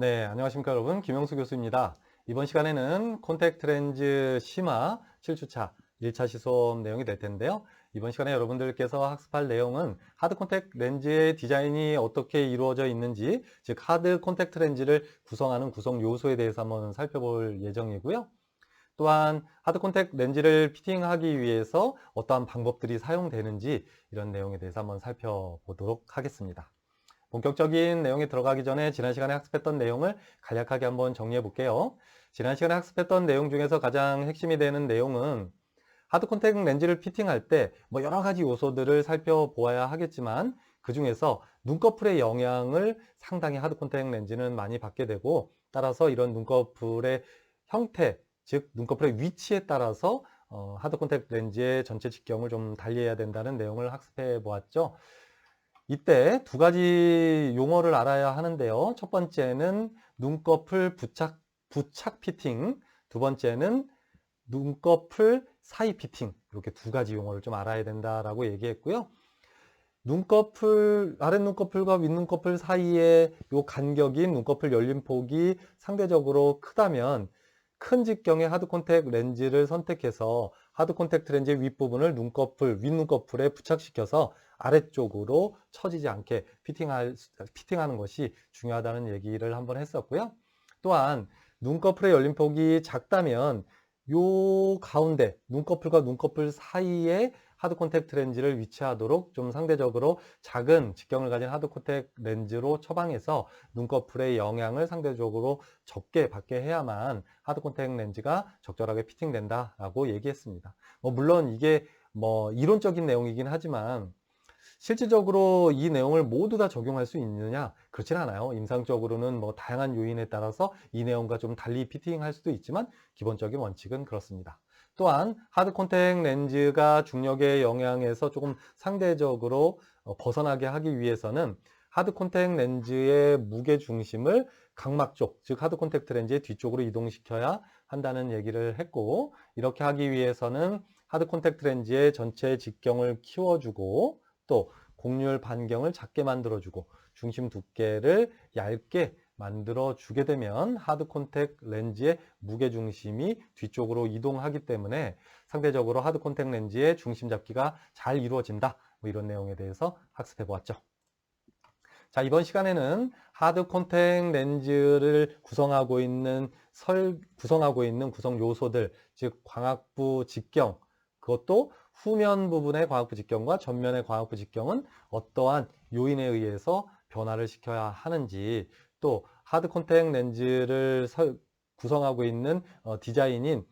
네, 안녕하십니까 여러분. 김영수 교수입니다. 이번 시간에는 콘택트 렌즈 심화 7주차 1차 시속 내용이 될 텐데요. 이번 시간에 여러분들께서 학습할 내용은 하드 콘택트 렌즈의 디자인이 어떻게 이루어져 있는지, 즉 하드 콘택트 렌즈를 구성하는 구성 요소에 대해서 한번 살펴볼 예정이고요. 또한 하드 콘택트 렌즈를 피팅하기 위해서 어떠한 방법들이 사용되는지 이런 내용에 대해서 한번 살펴보도록 하겠습니다. 본격적인 내용에 들어가기 전에 지난 시간에 학습했던 내용을 간략하게 한번 정리해 볼게요. 지난 시간에 학습했던 내용 중에서 가장 핵심이 되는 내용은 하드 콘택트 렌즈를 피팅할 때 뭐 여러 가지 요소들을 살펴보아야 하겠지만 그 중에서 눈꺼풀의 영향을 상당히 하드 콘택트 렌즈는 많이 받게 되고, 따라서 이런 눈꺼풀의 형태, 즉 눈꺼풀의 위치에 따라서 하드 콘택트 렌즈의 전체 직경을 좀 달리해야 된다는 내용을 학습해 보았죠. 이때 두 가지 용어를 알아야 하는데요. 첫 번째는 눈꺼풀 부착 피팅, 두 번째는 눈꺼풀 사이 피팅, 이렇게 두 가지 용어를 좀 알아야 된다라고 얘기했고요. 아랫눈꺼풀과 윗눈꺼풀 사이의 요 간격인 눈꺼풀 열림폭이 상대적으로 크다면 큰 직경의 하드 콘택트 렌즈를 선택해서 하드 콘택트 렌즈의 윗부분을 윗눈꺼풀에 부착시켜서 아래쪽으로 처지지 않게 피팅하는 것이 중요하다는 얘기를 한번 했었고요. 또한 눈꺼풀의 열림폭이 작다면 요 가운데 눈꺼풀과 눈꺼풀 사이에 하드 콘택트 렌즈를 위치하도록 좀 상대적으로 작은 직경을 가진 하드 콘택트 렌즈로 처방해서 눈꺼풀의 영향을 상대적으로 적게 받게 해야만 하드 콘택트 렌즈가 적절하게 피팅된다라고 얘기했습니다. 물론 이게 이론적인 내용이긴 하지만 실질적으로 이 내용을 모두 다 적용할 수 있느냐? 그렇진 않아요. 임상적으로는 다양한 요인에 따라서 이 내용과 좀 달리 피팅할 수도 있지만 기본적인 원칙은 그렇습니다. 또한 하드 콘택트 렌즈가 중력의 영향에서 조금 상대적으로 벗어나게 하기 위해서는 하드 콘택트 렌즈의 무게 중심을 각막 쪽, 즉 하드 콘택트 렌즈의 뒤쪽으로 이동시켜야 한다는 얘기를 했고, 이렇게 하기 위해서는 하드 콘택트 렌즈의 전체 직경을 키워주고 또 곡률 반경을 작게 만들어주고 중심 두께를 얇게 만들어주게 되면 하드 콘택트 렌즈의 무게중심이 뒤쪽으로 이동하기 때문에 상대적으로 하드 콘택트 렌즈의 중심 잡기가 잘 이루어진다. 이런 내용에 대해서 학습해 보았죠. 자, 이번 시간에는 하드 콘택트 렌즈를 구성하고 있는 구성 요소들, 즉 광학부 직경, 그것도 후면 부분의 광학부 직경과 전면의 광학부 직경은 어떠한 요인에 의해서 변화를 시켜야 하는지, 또 하드 콘택트 렌즈를 구성하고 있는 디자인인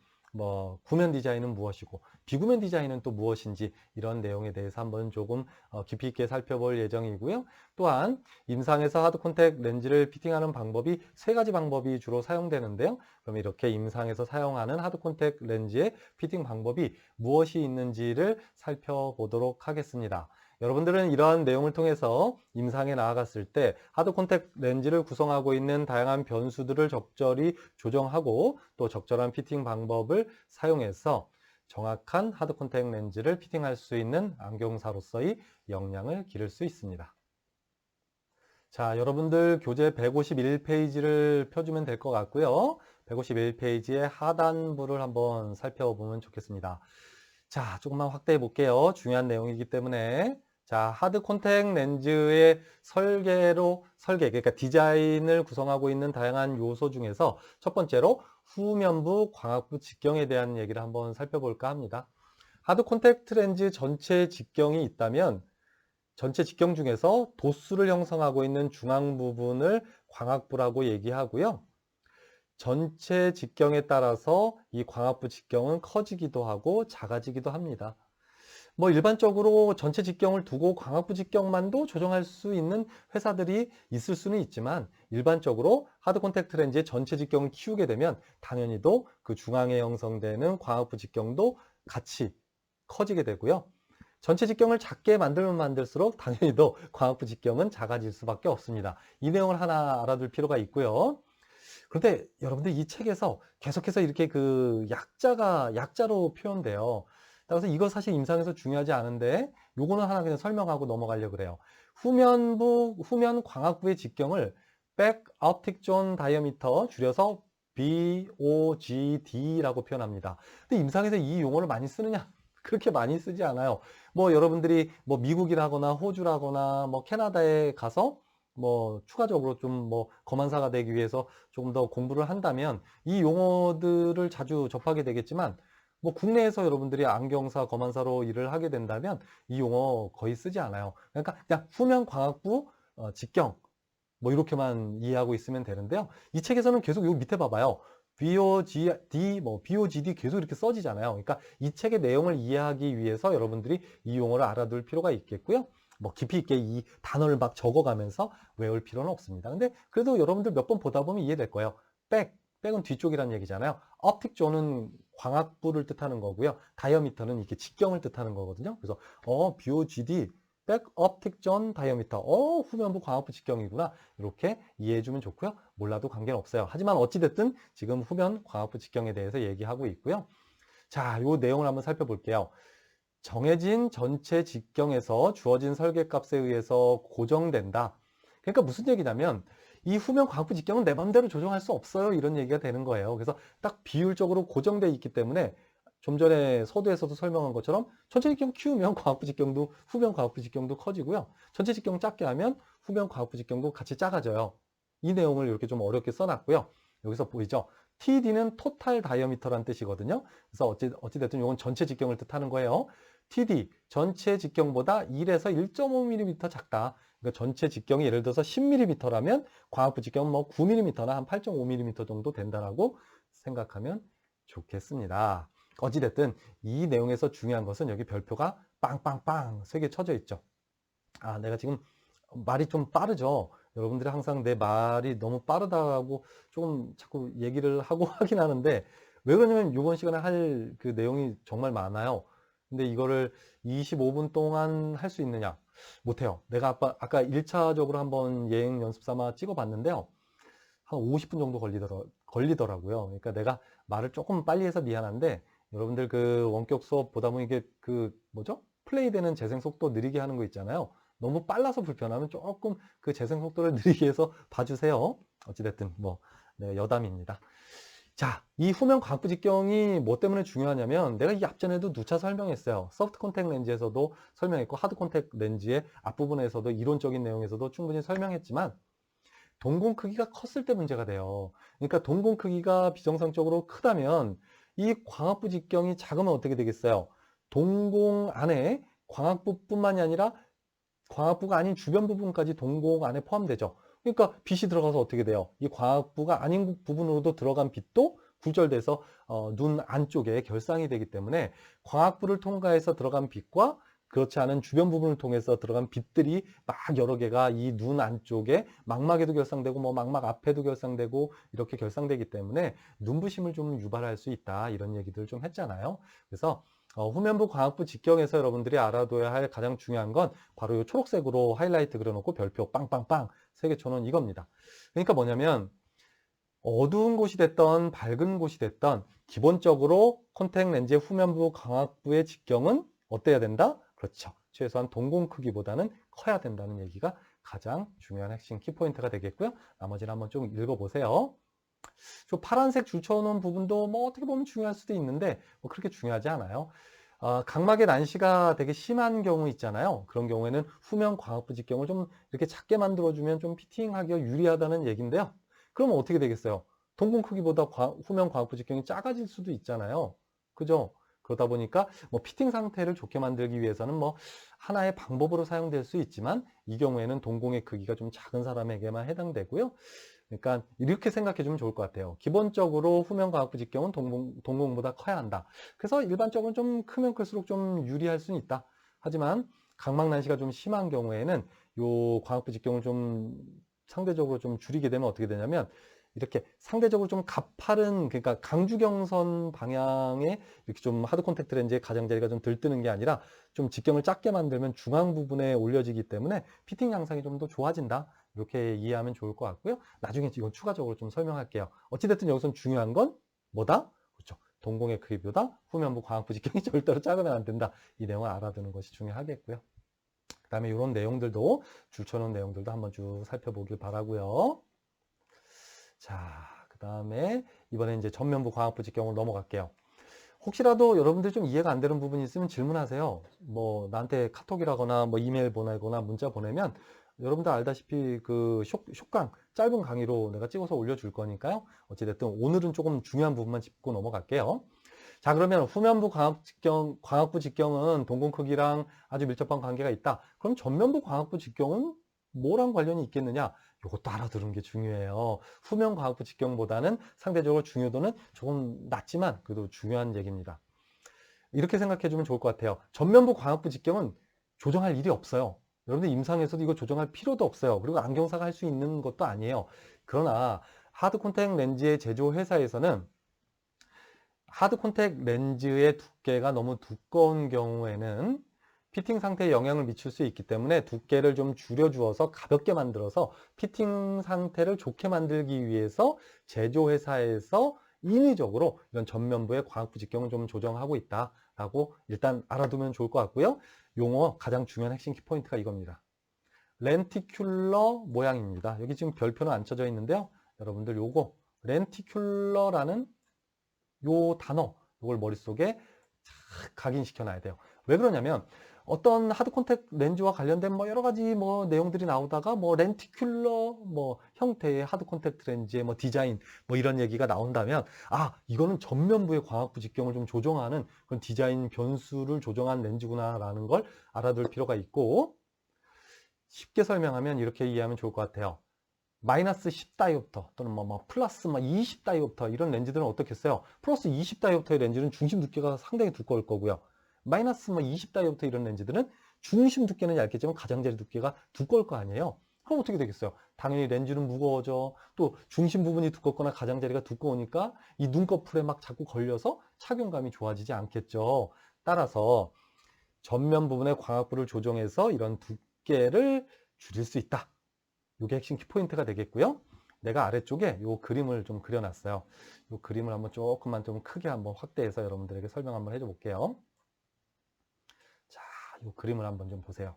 구면 디자인은 무엇이고 비구면 디자인은 또 무엇인지, 이런 내용에 대해서 한번 조금 깊이 있게 살펴볼 예정이고요. 또한 임상에서 하드 콘택트 렌즈를 피팅하는 방법이 세 가지 방법이 주로 사용되는데요. 그럼 이렇게 임상에서 사용하는 하드 콘택트 렌즈의 피팅 방법이 무엇이 있는지를 살펴보도록 하겠습니다. 여러분들은 이러한 내용을 통해서 임상에 나아갔을 때 하드 콘택트 렌즈를 구성하고 있는 다양한 변수들을 적절히 조정하고 또 적절한 피팅 방법을 사용해서 정확한 하드 콘택트 렌즈를 피팅할 수 있는 안경사로서의 역량을 기를 수 있습니다. 자, 여러분들 교재 151페이지를 펴주면 될 것 같고요. 151페이지의 하단부를 한번 살펴보면 좋겠습니다. 자, 조금만 확대해 볼게요. 중요한 내용이기 때문에. 자, 하드 콘택트 렌즈의 그러니까 디자인을 구성하고 있는 다양한 요소 중에서 첫 번째로 후면부 광학부 직경에 대한 얘기를 한번 살펴볼까 합니다. 하드 콘택트 렌즈 전체 직경이 있다면 전체 직경 중에서 도수를 형성하고 있는 중앙 부분을 광학부라고 얘기하고요. 전체 직경에 따라서 이 광학부 직경은 커지기도 하고 작아지기도 합니다. 일반적으로 전체 직경을 두고 광학부 직경만도 조정할 수 있는 회사들이 있을 수는 있지만, 일반적으로 하드 콘택트 렌즈의 전체 직경을 키우게 되면 당연히도 그 중앙에 형성되는 광학부 직경도 같이 커지게 되고요. 전체 직경을 작게 만들면 만들수록 당연히도 광학부 직경은 작아질 수밖에 없습니다. 이 내용을 하나 알아둘 필요가 있고요. 그런데 여러분들 이 책에서 계속해서 이렇게 약자로 표현돼요. 따라서 이거 사실 임상에서 중요하지 않은데 요거는 하나 그냥 설명하고 넘어가려고 그래요. 후면 광학부의 직경을 Back Optic Zone Diameter, 줄여서 BOGD라고 표현합니다. 근데 임상에서 이 용어를 많이 쓰느냐? 그렇게 많이 쓰지 않아요. 뭐 여러분들이 뭐 미국이라거나 호주라거나 뭐 캐나다에 가서 뭐 추가적으로 좀 뭐 검안사가 되기 위해서 조금 더 공부를 한다면 이 용어들을 자주 접하게 되겠지만, 뭐 국내에서 여러분들이 안경사, 검안사로 일을 하게 된다면 이 용어 거의 쓰지 않아요. 그러니까 그냥 후면광학부 직경 뭐 이렇게만 이해하고 있으면 되는데요. 이 책에서는 계속 요 밑에 봐봐요. BOGD, BOGD 계속 이렇게 써지잖아요. 그러니까 이 책의 내용을 이해하기 위해서 여러분들이 이 용어를 알아둘 필요가 있겠고요. 뭐 깊이 있게 이 단어를 막 적어가면서 외울 필요는 없습니다. 근데 그래도 여러분들 몇 번 보다 보면 이해될 거예요. 백은 뒤쪽이라는 얘기잖아요. optic zone은 광학부를 뜻하는 거고요. 다이어미터는 이렇게 직경을 뜻하는 거거든요. 그래서 BOGD 백 optic zone diameter. 후면부 광학부 직경이구나. 이렇게 이해해주면 좋고요. 몰라도 관계는 없어요. 하지만 어찌됐든 지금 후면 광학부 직경에 대해서 얘기하고 있고요. 자, 요 내용을 한번 살펴볼게요. 정해진 전체 직경에서 주어진 설계값에 의해서 고정된다. 그러니까 무슨 얘기냐면 이 후면 광학부 직경은 내 맘대로 조정할 수 없어요. 이런 얘기가 되는 거예요. 그래서 딱 비율적으로 고정되어 있기 때문에 좀 전에 서두에서도 설명한 것처럼 전체 직경 키우면 광학부 직경도 후면 광학부 직경도 커지고요. 전체 직경 작게 하면 후면 광학부 직경도 같이 작아져요. 이 내용을 이렇게 좀 어렵게 써놨고요. 여기서 보이죠? TD는 토탈 다이어미터라는 뜻이거든요. 그래서 어찌됐든 이건 전체 직경을 뜻하는 거예요. TD, 전체 직경보다 1에서 1.5mm 작다. 그러니까 전체 직경이 예를 들어서 10mm라면 광학부 직경은 뭐 9mm나 한 8.5mm 정도 된다라고 생각하면 좋겠습니다. 어찌됐든 이 내용에서 중요한 것은 여기 별표가 빵빵빵 3개 쳐져 있죠. 아, 내가 지금 말이 좀 빠르죠. 여러분들이 항상 내 말이 너무 빠르다고 조금 자꾸 얘기를 하고 하긴 하는데, 왜 그러냐면 이번 시간에 할 그 내용이 정말 많아요. 근데 이거를 25분 동안 할 수 있느냐? 못해요. 내가 아까 1차적으로 한번 예행 연습 삼아 찍어봤는데요. 한 50분 정도 걸리더라고요. 그러니까 내가 말을 조금 빨리 해서 미안한데, 여러분들 그 원격 수업 보다 보면 이게 그 뭐죠? 플레이되는 재생 속도 느리게 하는 거 있잖아요. 너무 빨라서 불편하면 조금 그 재생 속도를 느리게 해서 봐주세요. 어찌됐든 뭐 네, 여담입니다. 자, 이 후면 광부 직경이 뭐 때문에 중요하냐면, 내가 이 앞전에도 누차 설명했어요. 소프트 콘택 렌즈에서도 설명했고 하드 콘택 렌즈의 앞부분에서도 이론적인 내용에서도 충분히 설명했지만, 동공 크기가 컸을 때 문제가 돼요. 그러니까 동공 크기가 비정상적으로 크다면 이 광학부 직경이 작으면 어떻게 되겠어요? 동공 안에 광학부뿐만이 아니라 광학부가 아닌 주변 부분까지 동공 안에 포함되죠. 그러니까 빛이 들어가서 어떻게 돼요? 이 광학부가 아닌 부분으로도 들어간 빛도 굴절돼서 눈 안쪽에 결상이 되기 때문에 광학부를 통과해서 들어간 빛과 그렇지 않은 주변 부분을 통해서 들어간 빛들이 막 여러 개가 이 눈 안쪽에 망막에도 결상되고 뭐 망막 앞에도 결상되고 이렇게 결상되기 때문에 눈부심을 좀 유발할 수 있다, 이런 얘기들 좀 했잖아요. 그래서 후면부 광학부 직경에서 여러분들이 알아둬야 할 가장 중요한 건 바로 이 초록색으로 하이라이트 그려놓고 별표 빵빵빵 3개 쳐놓은 이겁니다. 그러니까 뭐냐면 어두운 곳이 됐던 밝은 곳이 됐던 기본적으로 콘택 렌즈의 후면부 광학부의 직경은 어때야 된다? 그렇죠. 최소한 동공 크기보다는 커야 된다는 얘기가 가장 중요한 핵심 키포인트가 되겠고요. 나머지는 한번 좀 읽어보세요. 저 파란색 줄 쳐놓은 부분도 뭐 어떻게 보면 중요할 수도 있는데 뭐 그렇게 중요하지 않아요. 각막의 난시가 되게 심한 경우 있잖아요. 그런 경우에는 후면 광학부 직경을 좀 이렇게 작게 만들어주면 좀 피팅하기가 유리하다는 얘기인데요. 그러면 어떻게 되겠어요? 동공 크기보다 후면 광학부 직경이 작아질 수도 있잖아요. 그죠? 그러다 보니까 뭐 피팅 상태를 좋게 만들기 위해서는 뭐 하나의 방법으로 사용될 수 있지만, 이 경우에는 동공의 크기가 좀 작은 사람에게만 해당되고요. 그러니까 이렇게 생각해 주면 좋을 것 같아요. 기본적으로 후면 광학부 직경은 동공보다 커야 한다. 그래서 일반적으로 좀 크면 클수록 좀 유리할 수는 있다. 하지만 각막 난시가 좀 심한 경우에는 요 광학부 직경을 좀 상대적으로 좀 줄이게 되면 어떻게 되냐면, 이렇게 상대적으로 좀 가파른, 그러니까 강주경선 방향에 이렇게 좀 하드 콘택트 렌즈의 가장자리가 좀 들뜨는 게 아니라 좀 직경을 작게 만들면 중앙 부분에 올려지기 때문에 피팅 양상이 좀 더 좋아진다. 이렇게 이해하면 좋을 것 같고요. 나중에 이건 추가적으로 좀 설명할게요. 어찌됐든 여기서 중요한 건 뭐다? 그렇죠. 동공의 크기보다 후면부 광학부 직경이 절대로 작으면 안 된다. 이 내용을 알아두는 것이 중요하겠고요. 그 다음에 이런 내용들도, 줄쳐놓은 내용들도 한번 쭉 살펴보길 바라고요. 자, 그 다음에 이번에 이제 전면부 광학부 직경으로 넘어갈게요. 혹시라도 여러분들 좀 이해가 안 되는 부분이 있으면 질문하세요. 뭐 나한테 카톡이라거나 뭐 이메일 보내거나 문자 보내면 여러분들 알다시피 그 쇼강 짧은 강의로 내가 찍어서 올려줄 거니까요. 어찌됐든 오늘은 조금 중요한 부분만 짚고 넘어갈게요. 자, 그러면 후면부 광학부 직경은 동공 크기랑 아주 밀접한 관계가 있다. 그럼 전면부 광학부 직경은 뭐랑 관련이 있겠느냐? 이것도 알아두는 게 중요해요. 후면 광학부 직경보다는 상대적으로 중요도는 조금 낮지만 그래도 중요한 얘기입니다. 이렇게 생각해 주면 좋을 것 같아요. 전면부 광학부 직경은 조정할 일이 없어요. 여러분들 임상에서도 이거 조정할 필요도 없어요. 그리고 안경사가 할 수 있는 것도 아니에요. 그러나 하드 콘택 렌즈의 제조 회사에서는 하드 콘택 렌즈의 두께가 너무 두꺼운 경우에는 피팅 상태에 영향을 미칠 수 있기 때문에 두께를 좀 줄여주어서 가볍게 만들어서 피팅 상태를 좋게 만들기 위해서 제조회사에서 인위적으로 이런 전면부의 광학부 직경을 좀 조정하고 있다라고 일단 알아두면 좋을 것 같고요. 용어 가장 중요한 핵심 키포인트가 이겁니다. 렌티큘러 모양입니다. 여기 지금 별표는 안 쳐져 있는데요. 여러분들 요거 렌티큘러라는 요 단어, 이걸 머릿속에 착 각인시켜 놔야 돼요. 왜 그러냐면 어떤 하드 콘택 렌즈와 관련된 뭐 여러 가지 뭐 내용들이 나오다가 뭐 렌티큘러 뭐 형태의 하드 콘택트 렌즈의 뭐 디자인 뭐 이런 얘기가 나온다면 아, 이거는 전면부의 광학부 직경을 좀 조정하는 그런 디자인 변수를 조정한 렌즈구나라는 걸 알아둘 필요가 있고 쉽게 설명하면 이렇게 이해하면 좋을 것 같아요. 마이너스 10다이옵터 또는 뭐 플러스 20다이옵터 이런 렌즈들은 어떻겠어요? 플러스 20다이옵터의 렌즈는 중심 두께가 상당히 두꺼울 거고요. 마이너스 20다이옵터 이런 렌즈들은 중심 두께는 얇겠지만 가장자리 두께가 두꺼울 거 아니에요? 그럼 어떻게 되겠어요? 당연히 렌즈는 무거워져. 또 중심 부분이 두껍거나 가장자리가 두꺼우니까 이 눈꺼풀에 막 자꾸 걸려서 착용감이 좋아지지 않겠죠. 따라서 전면 부분의 광학부를 조정해서 이런 두께를 줄일 수 있다. 이게 핵심 키포인트가 되겠고요. 내가 아래쪽에 이 그림을 좀 그려놨어요. 이 그림을 한번 조금만 좀 크게 한번 확대해서 여러분들에게 설명 한번 해줘 볼게요. 자, 이 그림을 한번 좀 보세요.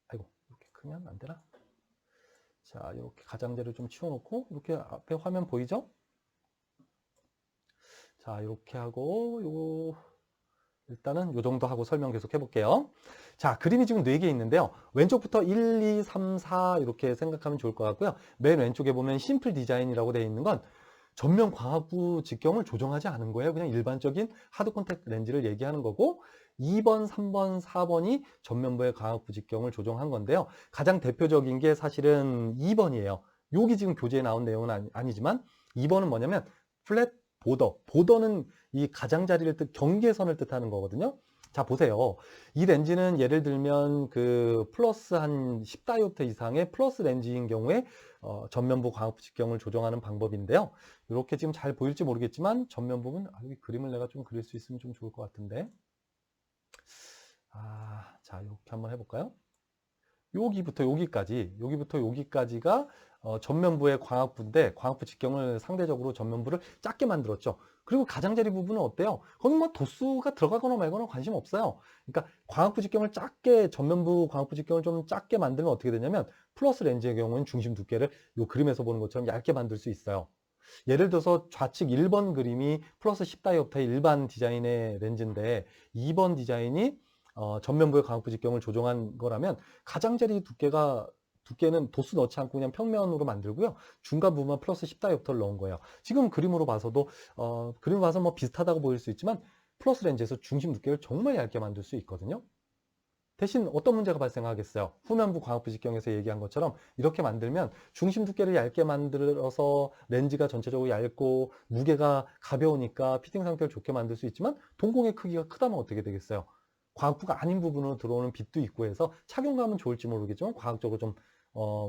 아이고, 이렇게 크면 안 되나? 자, 이렇게 가장자리를 좀 치워놓고 이렇게 앞에 화면 보이죠? 자, 이렇게 하고 일단은 이 정도 하고 설명 계속 해볼게요. 자, 그림이 지금 4개 있는데요. 왼쪽부터 1, 2, 3, 4 이렇게 생각하면 좋을 것 같고요. 맨 왼쪽에 보면 심플 디자인이라고 되어 있는 건 전면 광학부 직경을 조정하지 않은 거예요. 그냥 일반적인 하드 콘택트 렌즈를 얘기하는 거고 2번, 3번, 4번이 전면부의 광학부 직경을 조정한 건데요. 가장 대표적인 게 사실은 2번이에요. 여기 지금 교재에 나온 내용은 아니지만 2번은 뭐냐면 플랫 보더는 이 가장자리를 경계선을 뜻하는 거거든요. 자, 보세요. 이 렌즈는 예를 들면 그 플러스 한 10다이옵터 이상의 플러스 렌즈인 경우에 전면부 광학부 직경을 조정하는 방법인데요. 이렇게 지금 잘 보일지 모르겠지만 전면부는 여기 그림을 내가 좀 그릴 수 있으면 좀 좋을 것 같은데. 자, 이렇게 한번 해볼까요? 여기부터 여기까지가 전면부의 광학부인데 광학부 직경을 상대적으로 전면부를 작게 만들었죠. 그리고 가장자리 부분은 어때요? 거기 뭐 도수가 들어가거나 말거나 관심 없어요. 그러니까 광학부 직경을 작게 전면부 광학부 직경을 좀 작게 만들면 어떻게 되냐면 플러스 렌즈의 경우는 중심 두께를 이 그림에서 보는 것처럼 얇게 만들 수 있어요. 예를 들어서 좌측 1번 그림이 플러스 10다이옵터의 일반 디자인의 렌즈인데 2번 디자인이 전면부의 광학부 직경을 조정한 거라면 가장자리 두께는 도수 넣지 않고 그냥 평면으로 만들고요. 중간 부분만 플러스 10다이옵터를 넣은 거예요. 지금 그림으로 봐서도 그림 봐서 뭐 비슷하다고 보일 수 있지만 플러스 렌즈에서 중심 두께를 정말 얇게 만들 수 있거든요. 대신 어떤 문제가 발생하겠어요? 후면부 광학부 직경에서 얘기한 것처럼 이렇게 만들면 중심 두께를 얇게 만들어서 렌즈가 전체적으로 얇고 무게가 가벼우니까 피팅 상태를 좋게 만들 수 있지만 동공의 크기가 크다면 어떻게 되겠어요? 광학부가 아닌 부분으로 들어오는 빛도 있고 해서 착용감은 좋을지 모르겠지만 과학적으로 좀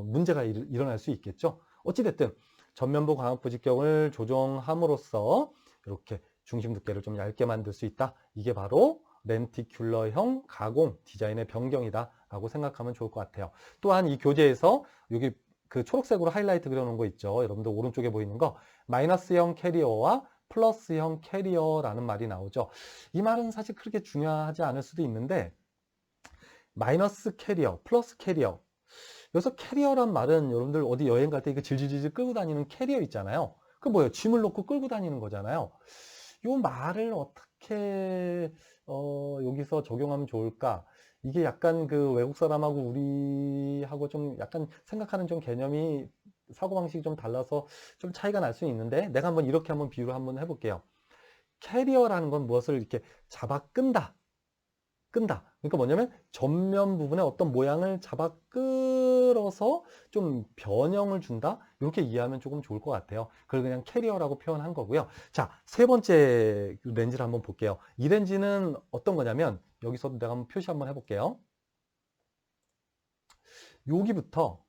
문제가 일어날 수 있겠죠. 어찌됐든 전면부 광학부 직경을 조정함으로써 이렇게 중심 두께를 좀 얇게 만들 수 있다. 이게 바로 렌티큘러형 가공 디자인의 변경이다 라고 생각하면 좋을 것 같아요. 또한 이 교재에서 여기 그 초록색으로 하이라이트 그려놓은 거 있죠. 여러분들 오른쪽에 보이는 거 마이너스형 캐리어와 플러스형 캐리어라는 말이 나오죠. 이 말은 사실 그렇게 중요하지 않을 수도 있는데 마이너스 캐리어, 플러스 캐리어 여기서 캐리어란 말은 여러분들 어디 여행 갈 때 이거 질질질질 끌고 다니는 캐리어 있잖아요. 그 뭐예요? 짐을 놓고 끌고 다니는 거잖아요. 요 말을 어떻게 여기서 적용하면 좋을까? 이게 약간 그 외국 사람하고 우리하고 좀 약간 생각하는 좀 개념이 사고방식이 좀 달라서 좀 차이가 날 수 있는데 내가 한번 이렇게 한번 비유를 한번 해볼게요. 캐리어라는 건 무엇을 이렇게 잡아 끈다. 그러니까 뭐냐면 전면 부분에 어떤 모양을 잡아 끌어서 좀 변형을 준다. 이렇게 이해하면 조금 좋을 것 같아요. 그걸 그냥 캐리어라고 표현한 거고요. 자, 세 번째 렌즈를 한번 볼게요. 이 렌즈는 어떤 거냐면 여기서도 내가 한번 표시 한번 해볼게요. 여기부터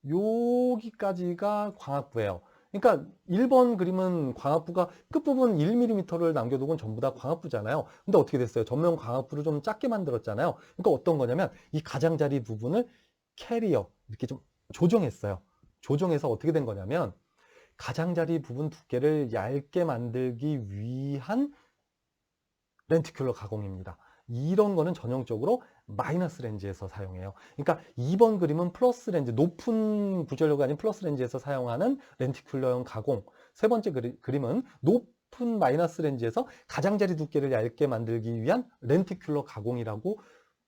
여기까지가 광학부예요. 그러니까 1번 그림은 광학부가 끝부분 1mm를 남겨두고 건 전부 다 광학부잖아요. 근데 어떻게 됐어요? 전면 광학부를 좀 작게 만들었잖아요. 그러니까 어떤 거냐면 이 가장자리 부분을 캐리어 이렇게 좀 조정했어요. 조정해서 어떻게 된 거냐면 가장자리 부분 두께를 얇게 만들기 위한 렌티큘러 가공입니다. 이런 거는 전형적으로 마이너스 렌즈에서 사용해요. 그러니까 2번 그림은 플러스 렌즈, 높은 구절력이 아닌 플러스 렌즈에서 사용하는 렌티큘러형 가공. 세 번째 그림은 높은 마이너스 렌즈에서 가장자리 두께를 얇게 만들기 위한 렌티큘러 가공이라고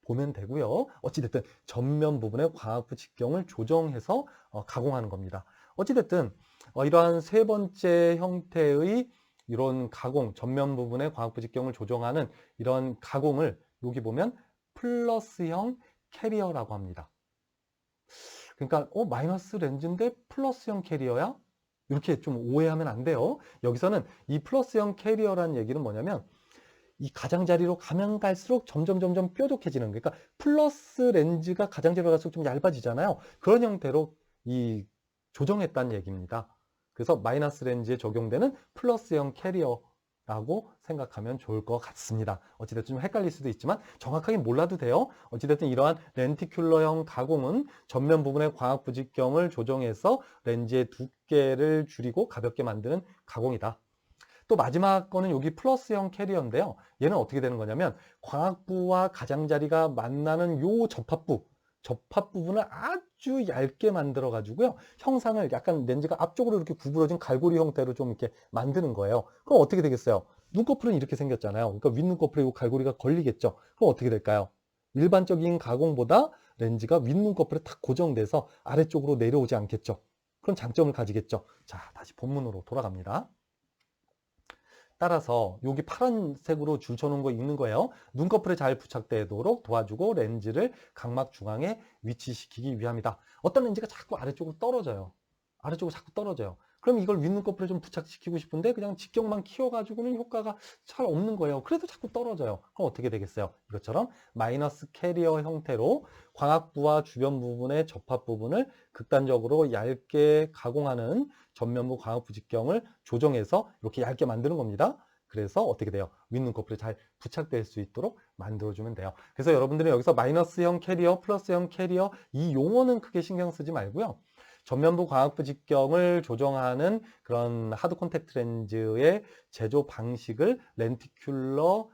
보면 되고요. 어찌됐든 전면 부분의 광학부 직경을 조정해서 가공하는 겁니다. 어찌됐든 이러한 세 번째 형태의 이런 가공, 전면 부분의 광학부 직경을 조정하는 이런 가공을 여기 보면 플러스형 캐리어라고 합니다. 그러니까 마이너스 렌즈인데 플러스형 캐리어야? 이렇게 좀 오해하면 안 돼요. 여기서는 이 플러스형 캐리어라는 얘기는 뭐냐면 이 가장자리로 가면 갈수록 점점 뾰족해지는, 그러니까 플러스 렌즈가 가장자리로 갈수록 좀 얇아지잖아요. 그런 형태로 이 조정했다는 얘기입니다. 그래서 마이너스 렌즈에 적용되는 플러스형 캐리어라고 생각하면 좋을 것 같습니다. 어찌됐든 좀 헷갈릴 수도 있지만 정확하게 몰라도 돼요. 어찌됐든 이러한 렌티큘러형 가공은 전면 부분의 광학 부직경을 조정해서 렌즈의 두께를 줄이고 가볍게 만드는 가공이다. 또 마지막 거는 여기 플러스형 캐리어인데요. 얘는 어떻게 되는 거냐면 광학부와 가장자리가 만나는 요 접합 부분을 아주 얇게 만들어 가지고요. 형상을 약간 렌즈가 앞쪽으로 이렇게 구부러진 갈고리 형태로 좀 이렇게 만드는 거예요. 그럼 어떻게 되겠어요? 눈꺼풀은 이렇게 생겼잖아요. 그러니까 윗눈꺼풀에 이 갈고리가 걸리겠죠. 그럼 어떻게 될까요? 일반적인 가공보다 렌즈가 윗눈꺼풀에 탁 고정돼서 아래쪽으로 내려오지 않겠죠. 그런 장점을 가지겠죠. 자, 다시 본문으로 돌아갑니다. 따라서 여기 파란색으로 줄 쳐놓은 거 있는 거예요. 눈꺼풀에 잘 부착되도록 도와주고 렌즈를 각막 중앙에 위치시키기 위함이다. 어떤 렌즈가 자꾸 아래쪽으로 떨어져요. 아래쪽으로 자꾸 떨어져요. 그럼 이걸 윗눈꺼풀에 좀 부착시키고 싶은데 그냥 직경만 키워가지고는 효과가 잘 없는 거예요. 그래도 자꾸 떨어져요. 그럼 어떻게 되겠어요? 이것처럼 마이너스 캐리어 형태로 광학부와 주변 부분의 접합 부분을 극단적으로 얇게 가공하는 전면부 광학부 직경을 조정해서 이렇게 얇게 만드는 겁니다. 그래서 어떻게 돼요? 윗눈꺼풀에 잘 부착될 수 있도록 만들어주면 돼요. 그래서 여러분들은 여기서 마이너스형 캐리어, 플러스형 캐리어 이 용어는 크게 신경 쓰지 말고요. 전면부 광학부 직경을 조정하는 그런 하드 콘택트 렌즈의 제조 방식을 렌티큘러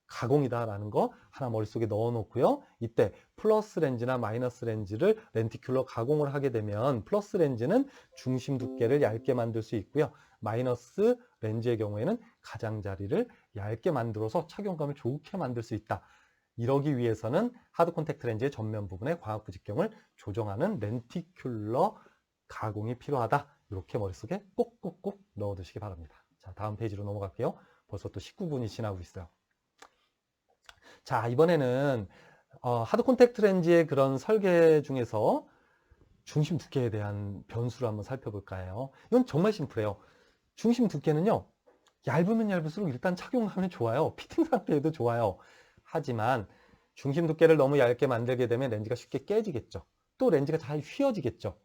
가공이다라는 거 하나 머릿속에 넣어 놓고요. 이때 플러스 렌즈나 마이너스 렌즈를 렌티큘러 가공을 하게 되면 플러스 렌즈는 중심 두께를 얇게 만들 수 있고요. 마이너스 렌즈의 경우에는 가장자리를 얇게 만들어서 착용감을 좋게 만들 수 있다. 이러기 위해서는 하드 콘택트 렌즈의 전면 부분의 광학부 직경을 조정하는 렌티큘러 가공이 필요하다. 이렇게 머릿속에 꼭꼭꼭 넣어두시기 바랍니다. 자, 다음 페이지로 넘어갈게요. 벌써 또 19분이 지나고 있어요. 자, 이번에는 하드 콘택트 렌즈의 그런 설계 중에서 중심 두께에 대한 변수를 한번 살펴볼까 해요. 이건 정말 심플해요. 중심 두께는요, 얇으면 얇을수록 일단 착용하면 좋아요. 피팅 상태에도 좋아요. 하지만 중심 두께를 너무 얇게 만들게 되면 렌즈가 쉽게 깨지겠죠. 또 렌즈가 잘 휘어지겠죠.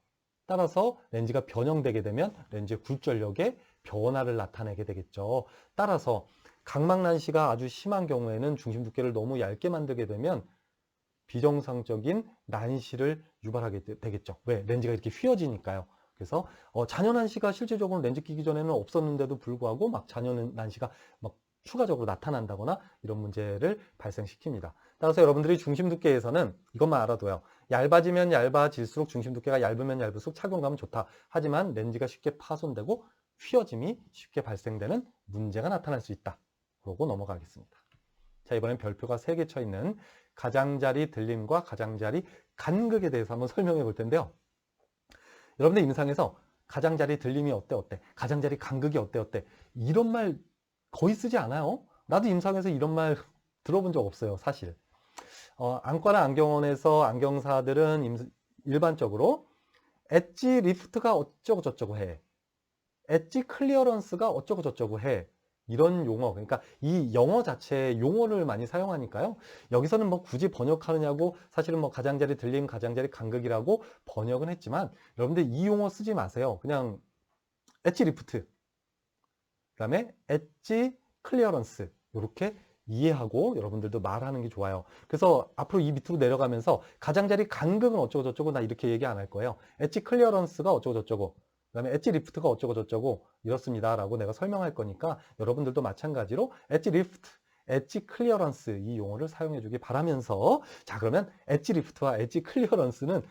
따라서 렌즈가 변형되게 되면 렌즈의 굴절력에 변화를 나타내게 되겠죠. 따라서 각막 난시가 아주 심한 경우에는 중심 두께를 너무 얇게 만들게 되면 비정상적인 난시를 유발하게 되겠죠. 왜? 렌즈가 이렇게 휘어지니까요. 그래서 잔여 난시가 실제적으로 렌즈 끼기 전에는 없었는데도 불구하고 막 잔여 난시가 막 추가적으로 나타난다거나 이런 문제를 발생시킵니다. 따라서 여러분들이 중심 두께에서는 이것만 알아둬요. 얇아지면 얇아질수록 중심 두께가 얇으면 얇을수록 착용감은 좋다. 하지만 렌즈가 쉽게 파손되고 휘어짐이 쉽게 발생되는 문제가 나타날 수 있다. 그러고 넘어가겠습니다. 자, 이번엔 별표가 3개 쳐 있는 가장자리 들림과 가장자리 간극에 대해서 한번 설명해 볼 텐데요. 여러분들 임상에서 가장자리 들림이 어때? 가장자리 간극이 어때? 이런 말 거의 쓰지 않아요. 나도 임상에서 이런 말 들어본 적 없어요, 사실. 안과나 안경원에서 안경사들은 일반적으로 엣지 리프트가 어쩌고 저쩌고 해. 엣지 클리어런스가 어쩌고 저쩌고 해. 이런 용어, 그러니까 이 영어 자체의 용어를 많이 사용하니까요. 여기서는 뭐 굳이 번역하느냐고 사실은 뭐 가장자리 들림, 가장자리 간극이라고 번역은 했지만 여러분들 이 용어 쓰지 마세요. 그냥 엣지 리프트, 그 다음에 엣지 클리어런스 이렇게 이해하고 여러분들도 말하는 게 좋아요. 그래서 앞으로 이 밑으로 내려가면서 가장자리 간극은 어쩌고 저쩌고 나 이렇게 얘기 안 할 거예요. 엣지 클리어런스가 어쩌고 저쩌고, 그 다음에 엣지 리프트가 어쩌고 저쩌고 이렇습니다 라고 내가 설명할 거니까 여러분들도 마찬가지로 엣지 리프트, 엣지 클리어런스 이 용어를 사용해 주기 바라면서, 자, 그러면 엣지 리프트와 엣지 클리어런스는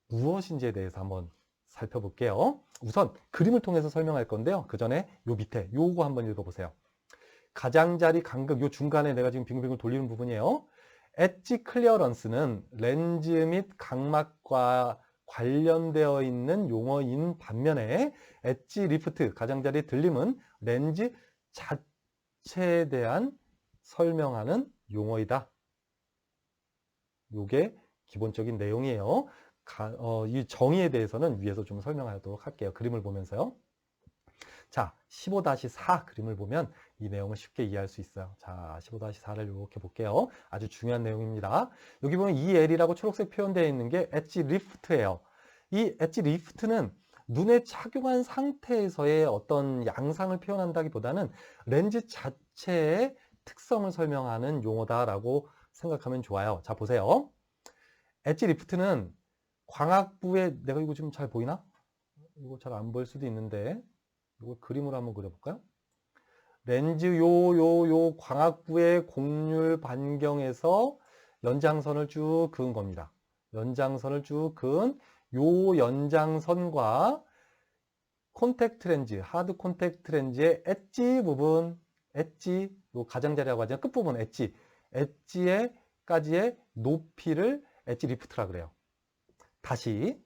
무엇인지에 대해서 한번 살펴볼게요. 우선 그림을 통해서 설명할 건데요. 그 전에 요 밑에 요거 한번 읽어보세요. 가장자리 간극, 요 중간에 내가 지금 빙글빙글 돌리는 부분이에요. 엣지 클리어런스는 렌즈 및 각막과 관련되어 있는 용어인 반면에 엣지 리프트, 가장자리 들림은 렌즈 자체에 대한 설명하는 용어이다. 요게 기본적인 내용이에요. 이 정의에 대해서는 위에서 좀 설명하도록 할게요. 그림을 보면서요. 자, 15-4 그림을 보면 이 내용을 쉽게 이해할 수 있어요. 자, 15-4를 이렇게 볼게요. 아주 중요한 내용입니다. 여기 보면 EL이라고 초록색 표현되어 있는 게 엣지 리프트예요. 이 엣지 리프트는 눈에 착용한 상태에서의 어떤 양상을 표현한다기보다는 렌즈 자체의 특성을 설명하는 용어다라고 생각하면 좋아요. 자, 보세요. 엣지 리프트는 광학부에, 내가 이거 지금 잘 보이나? 이거 잘 안 보일 수도 있는데 이거 그림으로 한번 그려볼까요? 렌즈 요 광학부의 곡률 반경에서 연장선을 쭉 그은 겁니다. 연장선을 쭉 그은 요 연장선과 콘택트 렌즈, 하드 콘택트 렌즈의 엣지 부분, 엣지, 요 가장자리라고 하잖아요. 끝부분 엣지에까지의 높이를 엣지 리프트라 그래요. 다시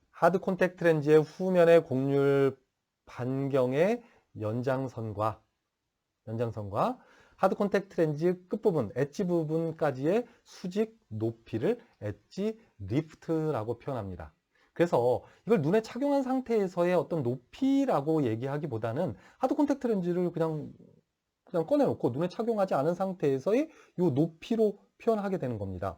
하드 콘택트 렌즈의 후면의 곡률 반경의 연장선과 하드 콘택트 렌즈 끝부분, 엣지 부분까지의 수직 높이를 엣지 리프트라고 표현합니다. 그래서 이걸 눈에 착용한 상태에서의 어떤 높이라고 얘기하기보다는 하드 콘택트 렌즈를 그냥 꺼내놓고 눈에 착용하지 않은 상태에서의 이 높이로 표현하게 되는 겁니다.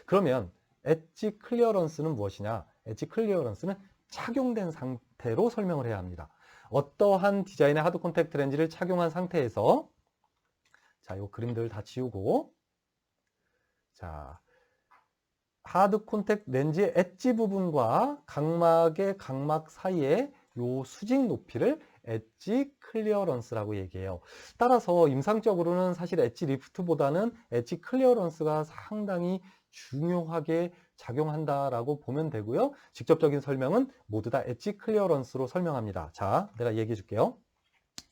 그러면 엣지 클리어런스는 무엇이냐? 엣지 클리어런스는 착용된 상태로 설명을 해야 합니다. 어떠한 디자인의 하드 콘택트 렌즈를 착용한 상태에서, 자, 요 그림들 다 지우고, 자, 하드 콘택트 렌즈의 엣지 부분과 각막의 각막 사이에 요 수직 높이를 엣지 클리어런스라고 얘기해요. 따라서 임상적으로는 사실 엣지 리프트보다는 엣지 클리어런스가 상당히 중요하게 작용한다라고 보면 되고요. 직접적인 설명은 모두 다 엣지 클리어런스로 설명합니다. 자, 내가 얘기해 줄게요.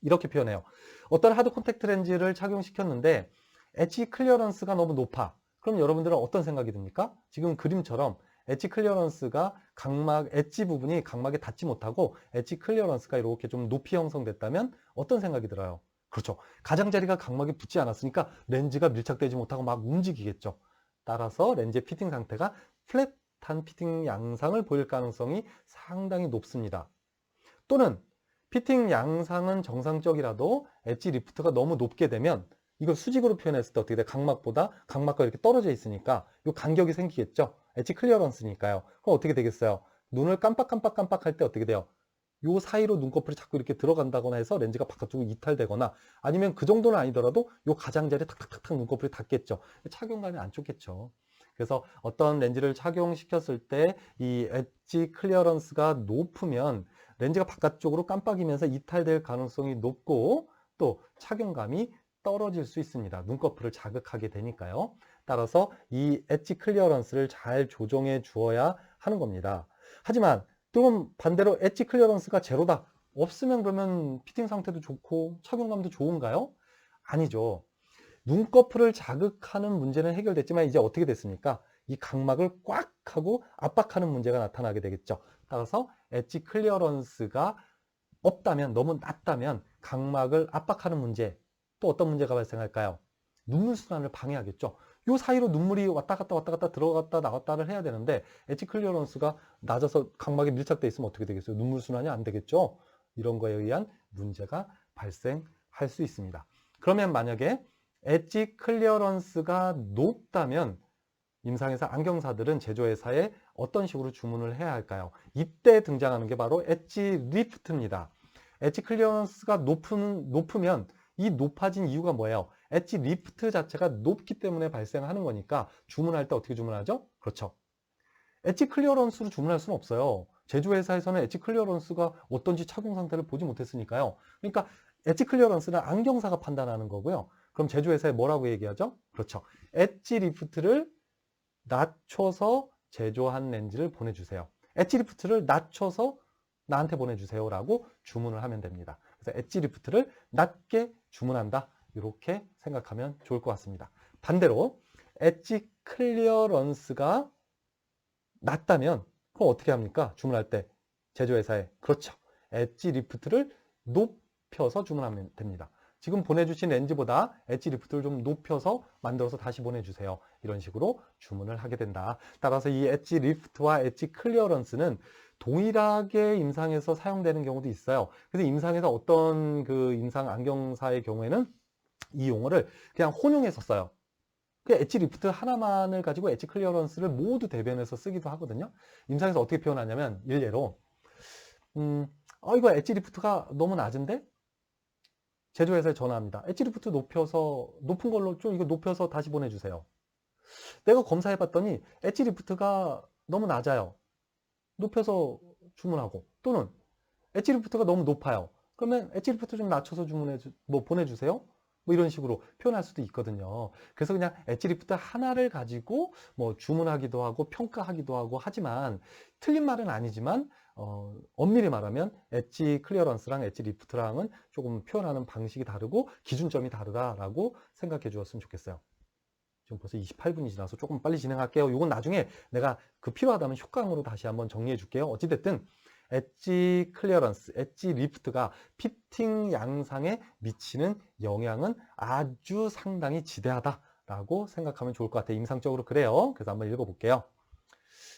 이렇게 표현해요. 어떤 하드 콘택트 렌즈를 착용시켰는데 엣지 클리어런스가 너무 높아. 그럼 여러분들은 어떤 생각이 듭니까? 지금 그림처럼 엣지 클리어런스가 각막, 엣지 부분이 각막에 닿지 못하고 엣지 클리어런스가 이렇게 좀 높이 형성됐다면 어떤 생각이 들어요? 그렇죠. 가장자리가 각막에 붙지 않았으니까 렌즈가 밀착되지 못하고 막 움직이겠죠. 따라서 렌즈의 피팅 상태가 플랫한 피팅 양상을 보일 가능성이 상당히 높습니다. 또는 피팅 양상은 정상적이라도 엣지 리프트가 너무 높게 되면 이걸 수직으로 표현했을 때 어떻게 돼? 각막과 이렇게 떨어져 있으니까 이 간격이 생기겠죠? 엣지 클리어런스니까요. 그럼 어떻게 되겠어요? 눈을 깜빡할 때 어떻게 돼요? 요 사이로 눈꺼풀이 자꾸 이렇게 들어간다거나 해서 렌즈가 바깥쪽으로 이탈되거나 아니면 그 정도는 아니더라도 요 가장자리에 탁탁탁탁 눈꺼풀이 닿겠죠. 착용감이 안 좋겠죠. 그래서 어떤 렌즈를 착용시켰을 때 이 엣지 클리어런스가 높으면 렌즈가 바깥쪽으로 깜빡이면서 이탈될 가능성이 높고 또 착용감이 떨어질 수 있습니다. 눈꺼풀을 자극하게 되니까요. 따라서 이 엣지 클리어런스를 잘 조정해 주어야 하는 겁니다. 하지만 또 반대로 엣지 클리어런스가 제로다. 없으면 그러면 피팅 상태도 좋고 착용감도 좋은가요? 아니죠. 눈꺼풀을 자극하는 문제는 해결됐지만 이제 어떻게 됐습니까? 이 각막을 꽉 하고 압박하는 문제가 나타나게 되겠죠. 따라서 엣지 클리어런스가 없다면, 너무 낮다면 각막을 압박하는 문제, 또 어떤 문제가 발생할까요? 눈물 순환을 방해하겠죠. 요 사이로 눈물이 왔다 갔다 들어갔다 나왔다를 해야 되는데 엣지 클리어런스가 낮아서 각막에 밀착돼 있으면 어떻게 되겠어요? 눈물 순환이 안 되겠죠. 이런 거에 의한 문제가 발생할 수 있습니다. 그러면 만약에 엣지 클리어런스가 높다면 임상회사 안경사들은 제조회사에 어떤 식으로 주문을 해야 할까요? 이때 등장하는 게 바로 엣지 리프트입니다. 엣지 클리어런스가 높으면 이 높아진 이유가 뭐예요? 엣지 리프트 자체가 높기 때문에 발생하는 거니까 주문할 때 어떻게 주문하죠? 그렇죠. 엣지 클리어런스로 주문할 수는 없어요. 제조회사에서는 엣지 클리어런스가 어떤지 착용 상태를 보지 못했으니까요. 그러니까 엣지 클리어런스는 안경사가 판단하는 거고요. 그럼 제조회사에 뭐라고 얘기하죠? 그렇죠. 엣지 리프트를 낮춰서 제조한 렌즈를 보내주세요. 엣지 리프트를 낮춰서 나한테 보내주세요 라고 주문을 하면 됩니다. 그래서 엣지 리프트를 낮게 주문한다. 이렇게 생각하면 좋을 것 같습니다. 반대로 엣지 클리어런스가 낮다면 그럼 어떻게 합니까? 주문할 때 제조회사에. 그렇죠. 엣지 리프트를 높여서 주문하면 됩니다. 지금 보내주신 렌즈보다 엣지 리프트를 좀 높여서 만들어서 다시 보내주세요. 이런 식으로 주문을 하게 된다. 따라서 이 엣지 리프트와 엣지 클리어런스는 동일하게 임상에서 사용되는 경우도 있어요. 그래서 임상에서 어떤 그 임상 안경사의 경우에는 이 용어를 그냥 혼용해서 써요. 그 엣지 리프트 하나만을 가지고 엣지 클리어런스를 모두 대변해서 쓰기도 하거든요. 임상에서 어떻게 표현하냐면 일례로 이거 엣지 리프트가 너무 낮은데? 제조회사에 전화합니다. 엣지 리프트 높은 걸로 좀 이거 높여서 다시 보내주세요. 내가 검사해봤더니 엣지 리프트가 너무 낮아요. 높여서 주문하고, 또는 엣지 리프트가 너무 높아요. 그러면 엣지 리프트 좀 낮춰서 보내주세요. 뭐 이런 식으로 표현할 수도 있거든요. 그래서 그냥 엣지 리프트 하나를 가지고 뭐 주문하기도 하고 평가하기도 하고 하지만 틀린 말은 아니지만 엄밀히 말하면 엣지 클리어런스랑 엣지 리프트랑은 조금 표현하는 방식이 다르고 기준점이 다르다라고 생각해 주었으면 좋겠어요. 지금 벌써 28분이 지나서 조금 빨리 진행할게요. 이건 나중에 내가 필요하다면 효과음으로 다시 한번 정리해 줄게요. 어찌됐든 엣지 클리어런스, 엣지 리프트가 피팅 양상에 미치는 영향은 아주 상당히 지대하다라고 생각하면 좋을 것 같아요. 임상적으로 그래요. 그래서 한번 읽어볼게요.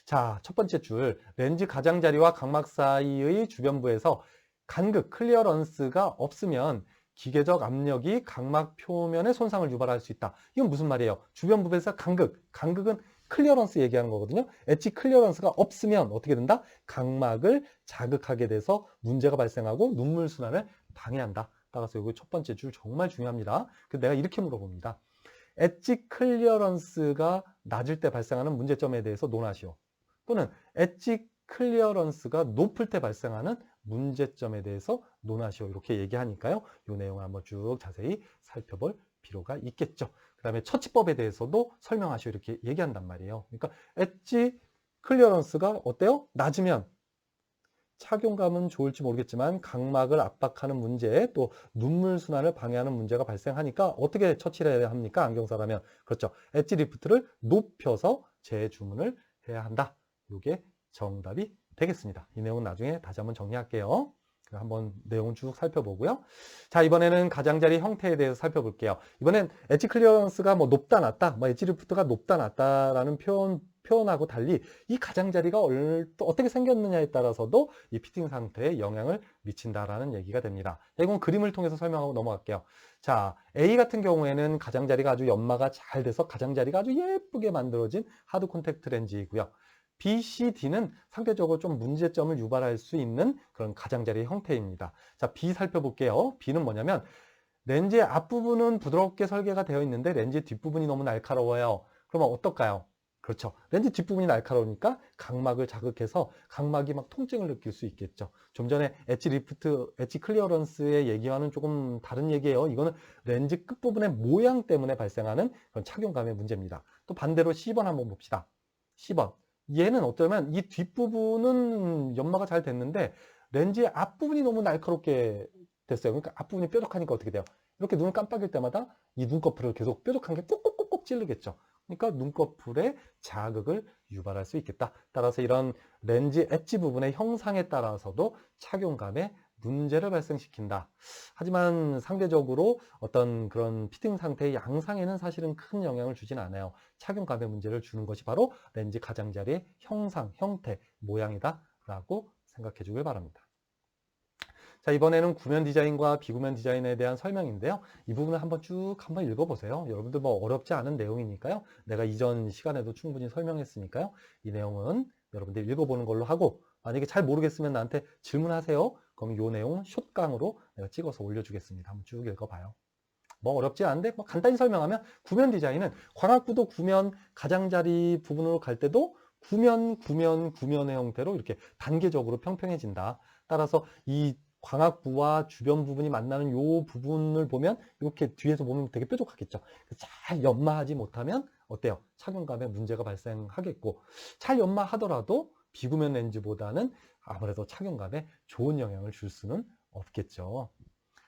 자, 첫 번째 줄, 렌즈 가장자리와 각막 사이의 주변부에서 간극, 클리어런스가 없으면 기계적 압력이 각막 표면에 손상을 유발할 수 있다. 이건 무슨 말이에요? 주변부에서 간극은 클리어런스 얘기하는 거거든요. 엣지 클리어런스가 없으면 어떻게 된다? 각막을 자극하게 돼서 문제가 발생하고 눈물 순환을 방해한다. 따라서 이거 첫 번째 줄 정말 중요합니다. 그래서 내가 이렇게 물어봅니다. 엣지 클리어런스가 낮을 때 발생하는 문제점에 대해서 논하시오. 또는 엣지 클리어런스가 높을 때 발생하는 문제점에 대해서 논하시오. 이렇게 얘기하니까요. 이 내용을 한번 쭉 자세히 살펴볼 필요가 있겠죠. 그 다음에 처치법에 대해서도 설명하시오. 이렇게 얘기한단 말이에요. 그러니까 엣지 클리어런스가 어때요? 낮으면 착용감은 좋을지 모르겠지만 각막을 압박하는 문제, 또 눈물 순환을 방해하는 문제가 발생하니까 어떻게 처치를 해야 합니까? 안경사라면. 그렇죠. 엣지 리프트를 높여서 재주문을 해야 한다. 이게 정답이 되겠습니다. 이 내용은 나중에 다시 한번 정리할게요. 한번 내용을 쭉 살펴보고요. 자, 이번에는 가장자리 형태에 대해서 살펴볼게요. 이번엔 엣지 클리어런스가 뭐 높다 낮다, 뭐 엣지 리프트가 높다 낮다라는 표현하고 달리 이 가장자리가 어떻게 생겼느냐에 따라서도 이 피팅 상태에 영향을 미친다라는 얘기가 됩니다. 이건 그림을 통해서 설명하고 넘어갈게요. 자, A 같은 경우에는 가장자리가 아주 연마가 잘 돼서 가장자리가 아주 예쁘게 만들어진 하드 콘택트 렌즈이고요. B, C, D는 상대적으로 좀 문제점을 유발할 수 있는 그런 가장자리 형태입니다. 자, B 살펴볼게요. B는 뭐냐면 렌즈의 앞부분은 부드럽게 설계가 되어 있는데 렌즈의 뒷부분이 너무 날카로워요. 그러면 어떨까요? 그렇죠. 렌즈 뒷부분이 날카로우니까 각막을 자극해서 각막이 막 통증을 느낄 수 있겠죠. 좀 전에 엣지 리프트, 엣지 클리어런스의 얘기와는 조금 다른 얘기예요. 이거는 렌즈 끝부분의 모양 때문에 발생하는 그런 착용감의 문제입니다. 또 반대로 C번 한번 봅시다. C번. 얘는 어쩌면 이 뒷부분은 연마가 잘 됐는데 렌즈의 앞부분이 너무 날카롭게 됐어요. 그러니까 앞부분이 뾰족하니까 어떻게 돼요? 이렇게 눈을 깜빡일 때마다 이 눈꺼풀을 계속 뾰족한 게 꼭꼭꼭꼭 찌르겠죠. 그러니까 눈꺼풀에 자극을 유발할 수 있겠다. 따라서 이런 렌즈 엣지 부분의 형상에 따라서도 착용감에 문제를 발생시킨다. 하지만 상대적으로 어떤 그런 피팅 상태의 양상에는 사실은 큰 영향을 주진 않아요. 착용감에 문제를 주는 것이 바로 렌즈 가장자리의 형상, 형태, 모양이다라고 생각해 주길 바랍니다. 자, 이번에는 구면 디자인과 비구면 디자인에 대한 설명인데요. 이 부분을 한번 읽어보세요. 여러분들 뭐 어렵지 않은 내용이니까요. 내가 이전 시간에도 충분히 설명했으니까요. 이 내용은 여러분들 읽어보는 걸로 하고, 만약에 잘 모르겠으면 나한테 질문하세요. 그럼 이 내용 숏강으로 내가 찍어서 올려주겠습니다. 한번 쭉 읽어봐요. 뭐 어렵지 않은데 뭐 간단히 설명하면 구면 디자인은 광학구도 구면 가장자리 부분으로 갈 때도 구면의 형태로 이렇게 단계적으로 평평해진다. 따라서 이 광학부와 주변 부분이 만나는 요 부분을 보면 이렇게 뒤에서 보면 되게 뾰족하겠죠. 잘 연마하지 못하면 어때요? 착용감에 문제가 발생하겠고, 잘 연마하더라도 비구면 렌즈보다는 아무래도 착용감에 좋은 영향을 줄 수는 없겠죠.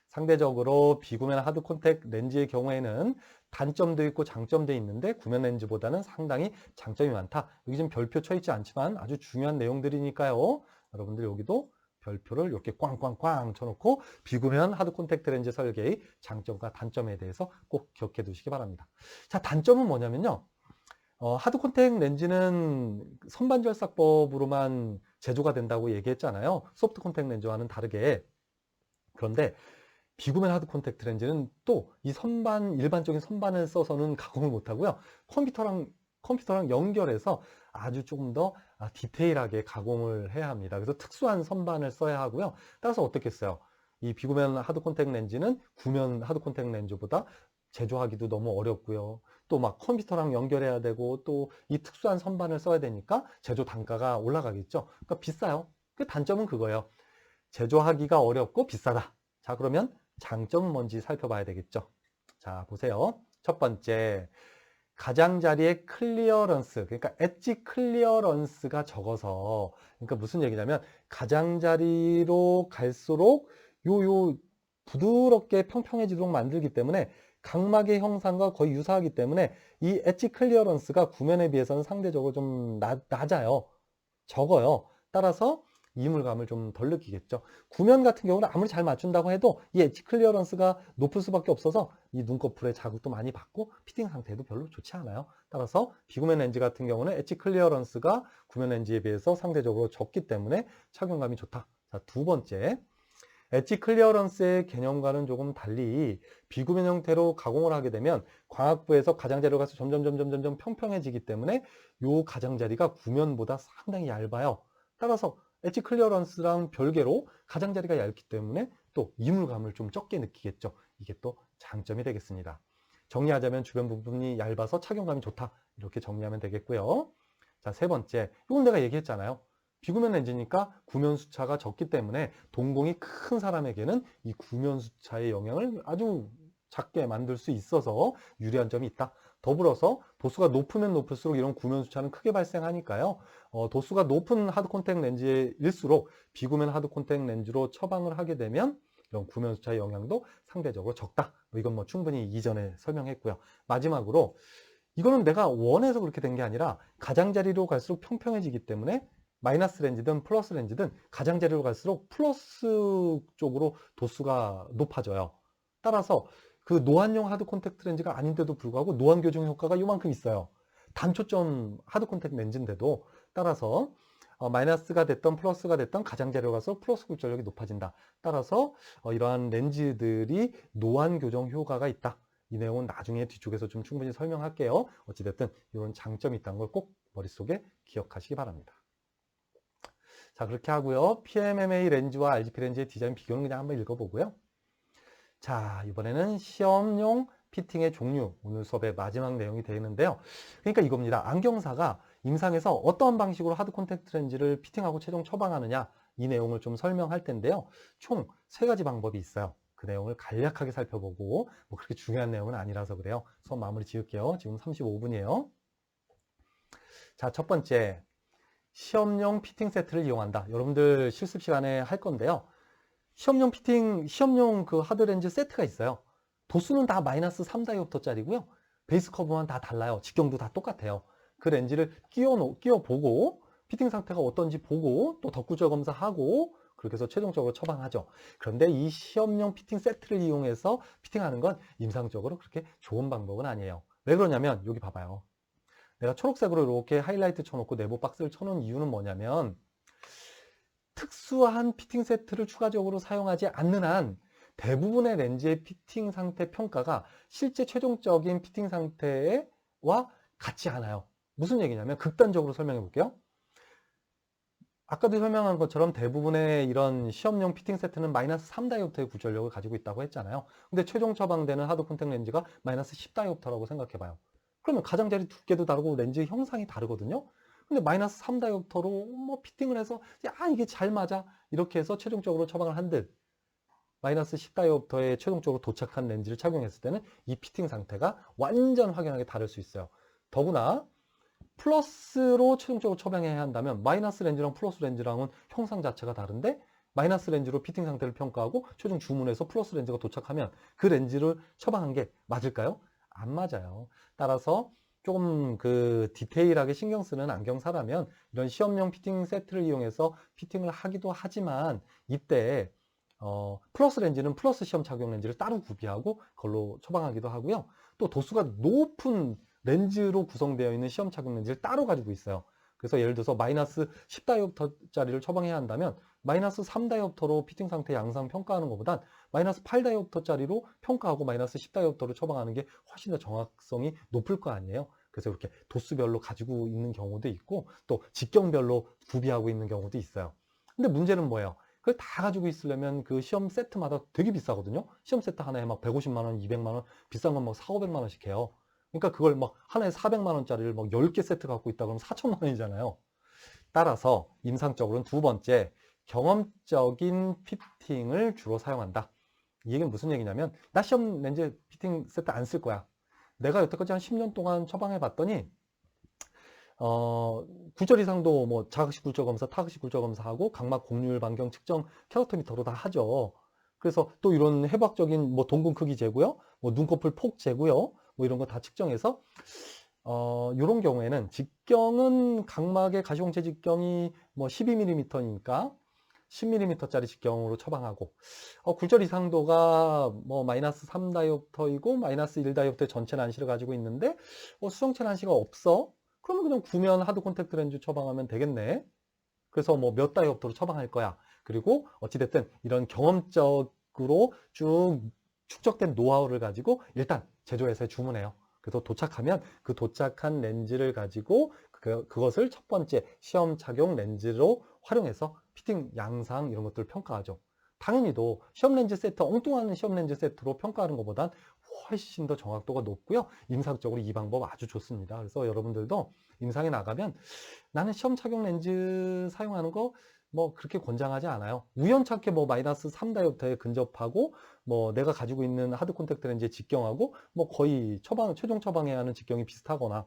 상대적으로 비구면 하드 콘택 렌즈의 경우에는 단점도 있고 장점도 있는데 구면 렌즈보다는 상당히 장점이 많다. 여기 지금 별표 쳐 있지 않지만 아주 중요한 내용들이니까요. 여러분들 여기도 별표를 이렇게 꽝꽝꽝 쳐놓고 비구면 하드 콘택트 렌즈 설계의 장점과 단점에 대해서 꼭 기억해 두시기 바랍니다. 자, 단점은 뭐냐면요. 하드 콘택 렌즈는 선반절삭법으로만 제조가 된다고 얘기했잖아요. 소프트 콘택 렌즈와는 다르게. 그런데 비구면 하드 콘택트 렌즈는 또 이 일반적인 선반을 써서는 가공을 못하고요. 컴퓨터랑 연결해서 아주 조금 더 디테일하게 가공을 해야 합니다. 그래서 특수한 선반을 써야 하고요. 따라서 어떻겠어요? 이 비구면 하드 콘택트 렌즈는 구면 하드 콘택트 렌즈보다 제조하기도 너무 어렵고요. 또 막 컴퓨터랑 연결해야 되고 또 이 특수한 선반을 써야 되니까 제조 단가가 올라가겠죠. 그러니까 비싸요. 그 단점은 그거예요. 제조하기가 어렵고 비싸다. 자, 그러면 장점은 뭔지 살펴봐야 되겠죠. 자, 보세요. 첫 번째, 가장자리의 클리어런스, 그러니까 엣지 클리어런스가 적어서, 그러니까 무슨 얘기냐면 가장자리로 갈수록 요 부드럽게 평평해지도록 만들기 때문에 각막의 형상과 거의 유사하기 때문에 이 엣지 클리어런스가 구면에 비해서는 상대적으로 좀 낮아요. 적어요. 따라서 이물감을 좀 덜 느끼겠죠. 구면 같은 경우는 아무리 잘 맞춘다고 해도 이 엣지 클리어런스가 높을 수밖에 없어서 이 눈꺼풀에 자극도 많이 받고 피팅 상태도 별로 좋지 않아요. 따라서 비구면 렌즈 같은 경우는 엣지 클리어런스가 구면 렌즈에 비해서 상대적으로 적기 때문에 착용감이 좋다. 자, 두 번째, 엣지 클리어런스의 개념과는 조금 달리 비구면 형태로 가공을 하게 되면 광학부에서 가장자리로 가서 점점 평평해지기 때문에 이 가장자리가 구면보다 상당히 얇아요. 따라서 엣지 클리어런스랑 별개로 가장자리가 얇기 때문에 또 이물감을 좀 적게 느끼겠죠. 이게 또 장점이 되겠습니다. 정리하자면 주변 부분이 얇아서 착용감이 좋다. 이렇게 정리하면 되겠고요. 자, 세 번째, 이건 내가 얘기했잖아요. 비구면 렌즈니까 구면 수차가 적기 때문에 동공이 큰 사람에게는 이 구면 수차의 영향을 아주 작게 만들 수 있어서 유리한 점이 있다. 더불어서 도수가 높으면 높을수록 이런 구면 수차는 크게 발생하니까요. 도수가 높은 하드 콘택 렌즈일수록 비구면 하드 콘택 렌즈로 처방을 하게 되면 이런 구면 수차의 영향도 상대적으로 적다. 이건 뭐 충분히 이전에 설명했고요. 마지막으로 이거는 내가 원해서 그렇게 된 게 아니라 가장자리로 갈수록 평평해지기 때문에 마이너스 렌즈든 플러스 렌즈든 가장자리로 갈수록 플러스 쪽으로 도수가 높아져요. 따라서 그 노안용 하드 콘택트 렌즈가 아닌데도 불구하고 노안 교정 효과가 이만큼 있어요. 단초점 하드 콘택트 렌즈인데도. 따라서 마이너스가 됐던 플러스가 됐던 가장자리로 가서 플러스 굴절력이 높아진다. 따라서 이러한 렌즈들이 노안 교정 효과가 있다. 이 내용은 나중에 뒤쪽에서 좀 충분히 설명할게요. 어찌됐든 이런 장점이 있다는 걸 꼭 머릿속에 기억하시기 바랍니다. 자, 그렇게 하고요. PMMA 렌즈와 RGP 렌즈의 디자인 비교는 그냥 한번 읽어보고요. 자, 이번에는 시험용 피팅의 종류, 오늘 수업의 마지막 내용이 되는데요. 그러니까 이겁니다. 안경사가 임상에서 어떠한 방식으로 하드 콘택트 렌즈를 피팅하고 최종 처방하느냐, 이 내용을 좀 설명할 텐데요. 총 3가지 방법이 있어요. 그 내용을 간략하게 살펴보고, 뭐 그렇게 중요한 내용은 아니라서 그래요. 수업 마무리 지을게요. 지금 35분이에요. 자, 첫 번째, 시험용 피팅 세트를 이용한다. 여러분들 실습 시간에 할 건데요. 시험용 그 하드 렌즈 세트가 있어요. 도수는 다 마이너스 3다이옵터짜리고요. 베이스 커브만 다 달라요. 직경도 다 똑같아요. 그 렌즈를 끼워보고 피팅 상태가 어떤지 보고 또 덧구절 검사하고 그렇게 해서 최종적으로 처방하죠. 그런데 이 시험용 피팅 세트를 이용해서 피팅하는 건 임상적으로 그렇게 좋은 방법은 아니에요. 왜 그러냐면 여기 봐봐요. 내가 초록색으로 이렇게 하이라이트 쳐놓고 내부 박스를 쳐놓은 이유는 뭐냐면 특수한 피팅 세트를 추가적으로 사용하지 않는 한 대부분의 렌즈의 피팅 상태 평가가 실제 최종적인 피팅 상태와 같지 않아요. 무슨 얘기냐면 극단적으로 설명해 볼게요. 아까도 설명한 것처럼 대부분의 이런 시험용 피팅 세트는 마이너스 3다이옵터의 구절력을 가지고 있다고 했잖아요. 근데 최종 처방되는 하드 콘택 렌즈가 마이너스 10다이옵터라고 생각해 봐요. 그러면 가장자리 두께도 다르고 렌즈 형상이 다르거든요. 근데 마이너스 3다이옵터로 뭐 피팅을 해서 이게 잘 맞아 이렇게 해서 최종적으로 처방을 한 듯 마이너스 10다이옵터에 최종적으로 도착한 렌즈를 착용했을 때는 이 피팅 상태가 완전 확연하게 다를 수 있어요. 더구나 플러스로 최종적으로 처방해야 한다면 마이너스 렌즈랑 플러스 렌즈랑은 형상 자체가 다른데 마이너스 렌즈로 피팅 상태를 평가하고 최종 주문해서 플러스 렌즈가 도착하면 그 렌즈를 처방한 게 맞을까요? 안 맞아요. 따라서 조금 그 디테일하게 신경 쓰는 안경사라면 이런 시험용 피팅 세트를 이용해서 피팅을 하기도 하지만 이때 플러스 렌즈는 플러스 시험 착용 렌즈를 따로 구비하고 그걸로 처방하기도 하고요. 또 도수가 높은 렌즈로 구성되어 있는 시험 착용 렌즈를 따로 가지고 있어요. 그래서 예를 들어서 마이너스 10다이옵터짜리를 처방해야 한다면 마이너스 3다이옵터로 피팅 상태 양상 평가하는 것보단 마이너스 8다이옵터짜리로 평가하고 마이너스 10다이옵터로 처방하는 게 훨씬 더 정확성이 높을 거 아니에요. 그래서 이렇게 도수별로 가지고 있는 경우도 있고 또 직경별로 구비하고 있는 경우도 있어요. 근데 문제는 뭐예요? 그걸 다 가지고 있으려면 그 시험 세트마다 되게 비싸거든요. 시험 세트 하나에 막 150만 원, 200만 원, 비싼 건 막 4, 500만 원씩 해요. 그러니까 그걸 막 하나에 400만 원짜리를 막 10개 세트 갖고 있다 그러면 4천만 원이잖아요. 따라서 임상적으로는 두 번째, 경험적인 피팅을 주로 사용한다. 이 얘기는 무슨 얘기냐면 나 시험 렌즈 피팅 세트 안 쓸 거야. 내가 여태까지 한 10년 동안 처방해 봤더니 구절 이상도 뭐 자극식 굴절 검사, 타극식 굴절 검사하고 각막 곡률 반경 측정 캐러토미터로 다 하죠. 그래서 또 이런 해부학적인 뭐 동공 크기 재고요, 뭐 눈꺼풀 폭 재고요, 뭐 이런 거 다 측정해서 이런 경우에는 직경은 각막의 가시홍채 직경이 뭐 12mm니까 10mm짜리 직경으로 처방하고 굴절 이상도가 뭐 마이너스 3다이옵터이고 마이너스 1다이옵터의 전체 난시를 가지고 있는데 수정체 난시가 없어. 그러면 그냥 구면 하드 콘택트 렌즈 처방하면 되겠네. 그래서 뭐 몇 다이옵터로 처방할 거야. 그리고 어찌됐든 이런 경험적으로 쭉 축적된 노하우를 가지고 일단 제조회사에 주문해요. 그래서 도착하면 그 도착한 렌즈를 가지고 그것을 첫 번째 시험 착용 렌즈로 활용해서 피팅 양상 이런 것들을 평가하죠. 당연히도 시험 렌즈 세트, 엉뚱한 시험 렌즈 세트로 평가하는 것보단 훨씬 더 정확도가 높고요. 임상적으로 이 방법 아주 좋습니다. 그래서 여러분들도 임상에 나가면 나는 시험 착용 렌즈 사용하는 거 뭐 그렇게 권장하지 않아요. 우연찮게 뭐 마이너스 3다이옵터에 근접하고 뭐 내가 가지고 있는 하드 콘택트 렌즈의 직경하고 뭐 거의 최종 처방해야 하는 직경이 비슷하거나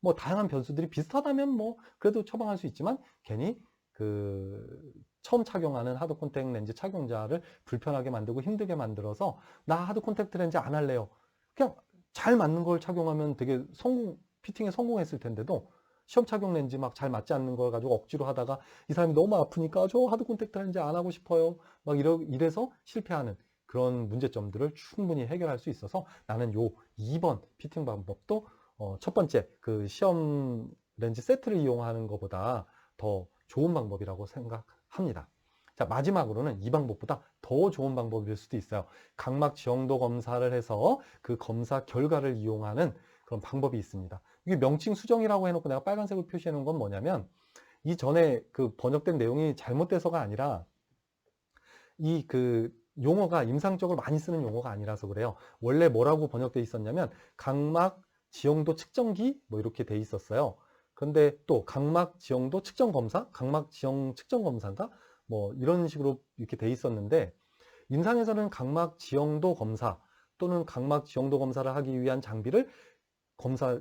뭐 다양한 변수들이 비슷하다면 뭐 그래도 처방할 수 있지만 괜히 그 처음 착용하는 하드 콘택트 렌즈 착용자를 불편하게 만들고 힘들게 만들어서 나 하드 콘택트 렌즈 안 할래요. 그냥 잘 맞는 걸 착용하면 되게 피팅에 성공했을 텐데도 시험 착용 렌즈 막 잘 맞지 않는 걸 가지고 억지로 하다가 이 사람이 너무 아프니까 저 하드 콘택트 렌즈 안 하고 싶어요. 막 이래서 실패하는 그런 문제점들을 충분히 해결할 수 있어서 나는 요 2번 피팅 방법도 첫 번째 그 시험 렌즈 세트를 이용하는 것보다 더 좋은 방법이라고 생각합니다. 자, 마지막으로는 이 방법보다 더 좋은 방법일 수도 있어요. 각막 지형도 검사를 해서 그 검사 결과를 이용하는 그런 방법이 있습니다. 이게 명칭 수정이라고 해놓고 내가 빨간색으로 표시해 놓은 건 뭐냐면 이전에 그 번역된 내용이 잘못돼서가 아니라 이 그 용어가 임상적으로 많이 쓰는 용어가 아니라서 그래요. 원래 뭐라고 번역되어 있었냐면 각막 지형도 측정기 뭐 이렇게 돼 있었어요. 그런데 또 각막 지형도 측정 검사, 각막 지형 측정 검사인가 뭐 이런 식으로 이렇게 돼 있었는데 임상에서는 각막 지형도 검사 또는 각막 지형도 검사를 하기 위한 장비를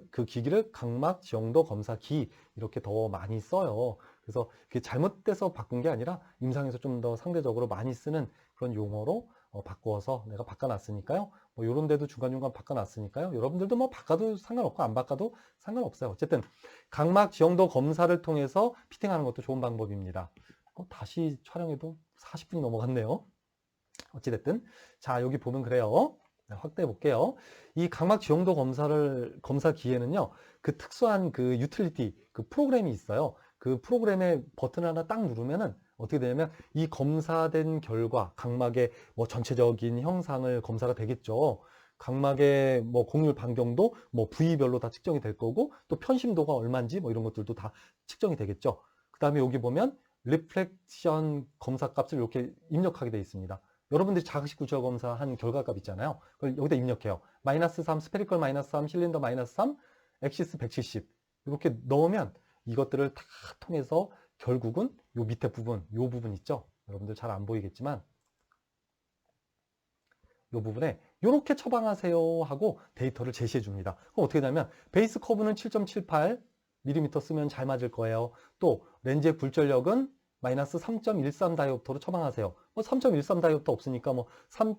그 기기를 각막 지형도 검사기 이렇게 더 많이 써요. 그래서 그게 잘못돼서 바꾼 게 아니라 임상에서 좀 더 상대적으로 많이 쓰는 그런 용어로 바꿔서 내가 바꿔놨으니까요. 뭐 이런 데도 중간중간 바꿔놨으니까요. 여러분들도 뭐 바꿔도 상관없고 안 바꿔도 상관없어요. 어쨌든 각막 지형도 검사를 통해서 피팅하는 것도 좋은 방법입니다. 다시 촬영해도 40분이 넘어갔네요. 어찌됐든 자 여기 보면 그래요. 확대해 볼게요. 이 각막 지형도 검사기에는요, 그 특수한 그 유틸리티, 그 프로그램이 있어요. 그 프로그램에 버튼 하나 딱 누르면은 어떻게 되냐면 이 검사된 결과 각막의 뭐 전체적인 형상을 검사가 되겠죠. 각막의 뭐 곡률 반경도 뭐 부위별로 다 측정이 될 거고 또 편심도가 얼마인지 뭐 이런 것들도 다 측정이 되겠죠. 그 다음에 여기 보면 리플렉션 검사 값을 이렇게 입력하게 되어 있습니다. 여러분들이 자극식 구조 검사한 결과값 있잖아요. 그걸 여기다 입력해요. -3, 스페리컬 -3, 실린더 -3, 엑시스 170 이렇게 넣으면 이것들을 다 통해서 결국은 요 밑에 부분, 요 부분 있죠? 여러분들 잘 안 보이겠지만 요 부분에 이렇게 처방하세요 하고 데이터를 제시해 줍니다. 그럼 어떻게 되냐면 베이스 커브는 7.78mm 쓰면 잘 맞을 거예요. 또 렌즈의 굴절력은 -3.13 다이옵터로 처방하세요. 뭐 3.13 다이옵터 없으니까 뭐 3.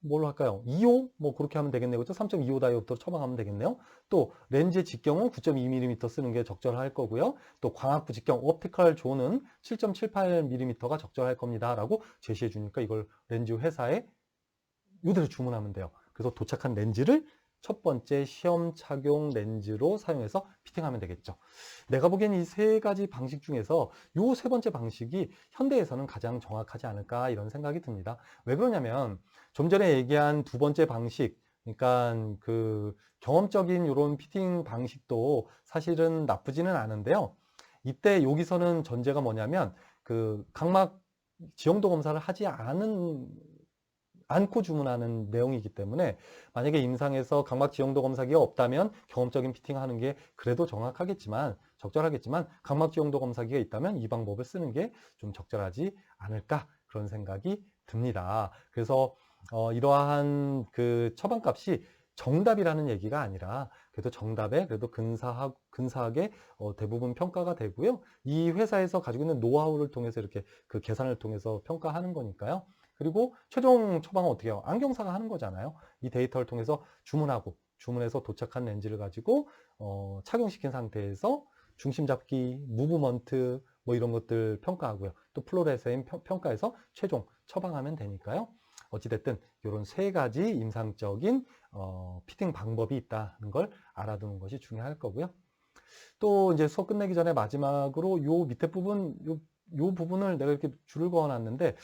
뭘로 할까요? 25? 뭐 그렇게 하면 되겠네요. 그렇죠? 3.25 다이옵터로 처방하면 되겠네요. 또 렌즈의 직경은 9.2mm 쓰는 게 적절할 거고요. 또 광학부 직경, 옵티컬 존은 7.78mm가 적절할 겁니다. 라고 제시해 주니까 이걸 렌즈 회사에 이대로 주문하면 돼요. 그래서 도착한 렌즈를 첫 번째 시험 착용 렌즈로 사용해서 피팅하면 되겠죠. 내가 보기엔 이 세 가지 방식 중에서 이 세 번째 방식이 현대에서는 가장 정확하지 않을까 이런 생각이 듭니다. 왜 그러냐면 좀 전에 얘기한 두 번째 방식, 그러니까 그 경험적인 이런 피팅 방식도 사실은 나쁘지는 않은데요. 이때 여기서는 전제가 뭐냐면 그 각막 지형도 검사를 하지 않고 주문하는 내용이기 때문에 만약에 임상에서 각막 지형도 검사기가 없다면 경험적인 피팅하는 게 그래도 정확하겠지만 적절하겠지만 각막 지형도 검사기가 있다면 이 방법을 쓰는 게 좀 적절하지 않을까 그런 생각이 듭니다. 그래서 이러한 그 처방값이 정답이라는 얘기가 아니라 그래도 정답에 그래도 근사하게 대부분 평가가 되고요. 이 회사에서 가지고 있는 노하우를 통해서 이렇게 그 계산을 통해서 평가하는 거니까요. 그리고 최종 처방은 어떻게 해요? 안경사가 하는 거잖아요. 이 데이터를 통해서 주문해서 도착한 렌즈를 가지고 착용시킨 상태에서 중심 잡기, 무브먼트 뭐 이런 것들 평가하고요. 또 플로레센 평가해서 최종 처방하면 되니까요. 어찌됐든 이런 세 가지 임상적인 피팅 방법이 있다는 걸 알아두는 것이 중요할 거고요. 또 이제 수업 끝내기 전에 마지막으로 요 밑에 부분, 요 부분을 내가 이렇게 줄을 그어놨는데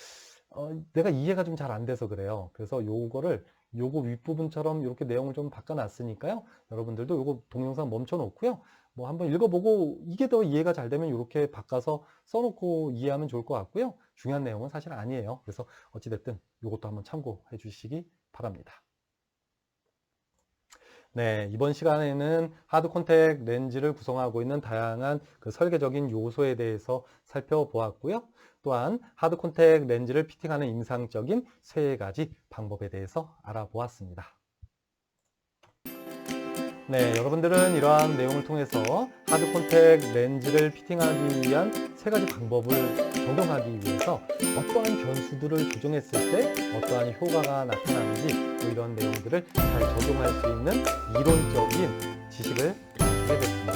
내가 이해가 좀 잘 안 돼서 그래요. 그래서 요거 윗부분처럼 이렇게 내용을 좀 바꿔놨으니까요. 여러분들도 요거 동영상 멈춰 놓고요. 뭐 한번 읽어보고 이게 더 이해가 잘 되면 이렇게 바꿔서 써놓고 이해하면 좋을 것 같고요. 중요한 내용은 사실 아니에요. 그래서 어찌됐든 요것도 한번 참고해 주시기 바랍니다. 네, 이번 시간에는 하드 콘택 렌즈를 구성하고 있는 다양한 그 설계적인 요소에 대해서 살펴보았고요. 또한 하드 콘택 렌즈를 피팅하는 임상적인 세 가지 방법에 대해서 알아보았습니다. 네, 여러분들은 이러한 내용을 통해서 하드 콘택 렌즈를 피팅하기 위한 세 가지 방법을 적용하기 위해서 어떠한 변수들을 조정했을 때 어떠한 효과가 나타나는지 뭐 이런 내용들을 잘 적용할 수 있는 이론적인 지식을 갖게 됐습니다.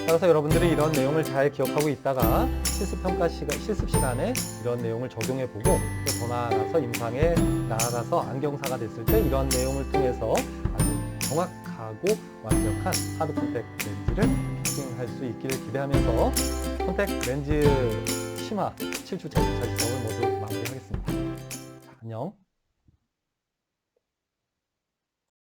따라서 여러분들이 이런 내용을 잘 기억하고 있다가 실습 시간에 이런 내용을 적용해보고 또 더 나아가서 임상에 나아가서 안경사가 됐을 때 이런 내용을 통해서 아주 정확하고 완벽한 하드 콘택 렌즈를 피팅할 수 있기를 기대하면서 콘택 렌즈 심화 7주차 2차 지성을 모두 마무리하겠습니다. 자, 안녕.